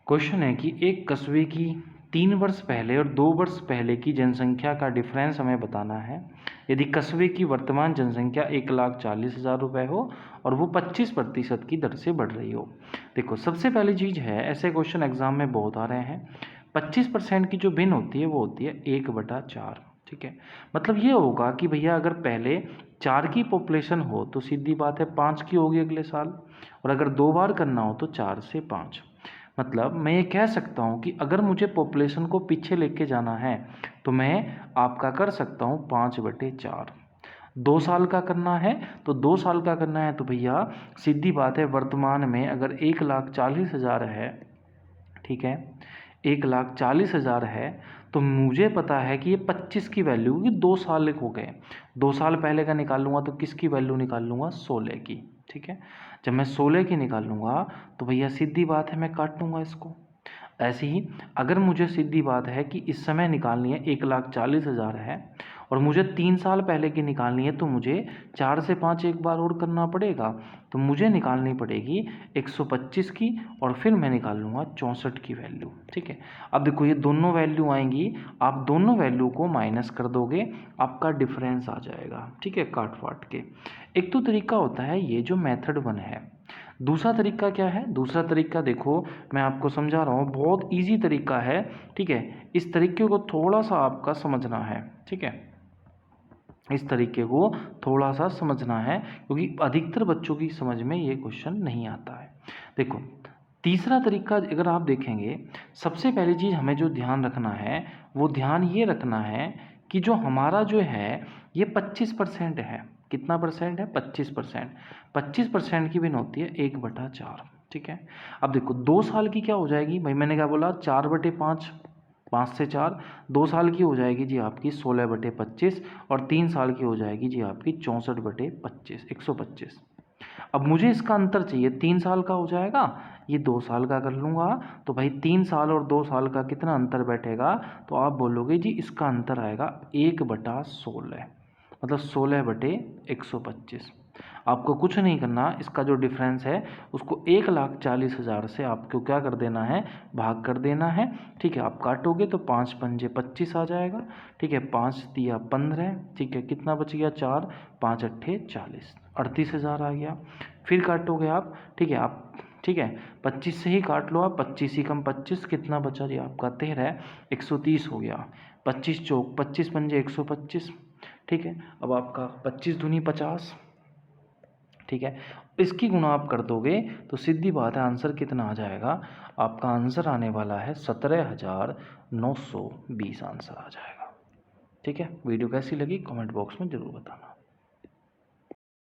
Question है कि एक कस्बे की 3 वर्ष पहले और 2 वर्ष पहले की जनसंख्या का डिफरेंस हमें बताना है। यदि कस्बे की वर्तमान जनसंख्या 1,40,000 रुपये हो और वो 25% की दर से बढ़ रही हो। देखो, सबसे पहली चीज़ है, ऐसे क्वेश्चन एग्जाम में बहुत आ रहे हैं। 25% की जो भिन्न होती है वो होती है 1/4। ठीक है, मतलब ये होगा कि भैया अगर पहले 4 की पॉपुलेशन हो तो सीधी बात है 5 की होगी अगले साल, और अगर 2 बार करना हो तो 4 से 5। मतलब मैं ये कह सकता हूँ कि अगर मुझे पॉपुलेशन को पीछे लेके जाना है तो मैं आपका कर सकता हूँ 5/4। 2 साल का करना है तो 2 साल का करना है तो भैया सीधी बात है, वर्तमान में अगर 1,40,000 है, ठीक है, 1,40,000 है, तो मुझे पता है कि ये 25 की वैल्यू, ये 2 साल हो गए। 2 साल पहले का निकाल लूँगा तो किसकी वैल्यू निकाल लूँगा? 16 की। ठीक है, जब मैं 16 की निकाल लूँगा तो भैया सीधी बात है मैं काट लूँगा इसको। ऐसे ही अगर मुझे सीधी बात है कि इस समय निकालनी है 1,40,000 है और मुझे 3 साल पहले की निकालनी है, तो मुझे 4 से 5 एक बार और करना पड़ेगा। तो मुझे निकालनी पड़ेगी 125 की और फिर मैं निकाल लूँगा 64 की वैल्यू। ठीक है, अब देखो ये दोनों वैल्यू आएंगी, आप दोनों वैल्यू को माइनस कर दोगे, आपका डिफरेंस आ जाएगा। ठीक है, काट फाट के। एक तो तरीका होता है ये जो मेथड 1 है। दूसरा तरीका क्या है? दूसरा तरीका देखो, मैं आपको समझा रहा हूँ, बहुत इजी तरीका है। ठीक है, इस तरीके को थोड़ा सा आपका समझना है। ठीक है, इस तरीके को थोड़ा सा समझना है क्योंकि अधिकतर बच्चों की समझ में ये क्वेश्चन नहीं आता है। देखो, तीसरा तरीका अगर आप देखेंगे, सबसे पहली चीज़ हमें जो ध्यान रखना है वो ध्यान ये रखना है कि जो हमारा जो है ये 25% है। कितना परसेंट है? 25%। 25% की भिन्न होती है 1/4। ठीक है, अब देखो 2 साल की क्या हो जाएगी भाई, मैंने क्या बोला? 4/5, 5 से 4। 2 साल की हो जाएगी जी आपकी 16/25 और 3 साल की हो जाएगी जी आपकी 64/25, 125। अब मुझे इसका अंतर चाहिए, 3 साल का हो जाएगा, ये 2 साल का कर लूँगा, तो भाई 3 साल और 2 साल का कितना अंतर बैठेगा? तो आप बोलोगे जी इसका अंतर आएगा 1/16, मतलब 16/125। आपको कुछ नहीं करना, इसका जो डिफरेंस है उसको 1,40,000 से आपको क्या कर देना है? भाग कर देना है। ठीक है, आप काटोगे तो 5 पंजे 25 आ जाएगा। ठीक है, 5 तिया 15। ठीक है, कितना बच गया? 4, 5 अट्ठे 40, 38,000 आ गया। फिर काटोगे आप। ठीक है, आप, ठीक है, 25 से ही काट लो आप। 25 ही कम 25 कितना बचा जी आपका? 13, 130 हो गया। 25 चौक 25 पंजे 125। ठीक है, अब आपका 25 दूनी 50। ठीक है, इसकी गुणा आप कर दोगे तो सीधी बात है आंसर कितना आ जाएगा? आपका आंसर आने वाला है 17,920 आंसर आ जाएगा। ठीक है, वीडियो कैसी लगी कमेंट बॉक्स में ज़रूर बताना।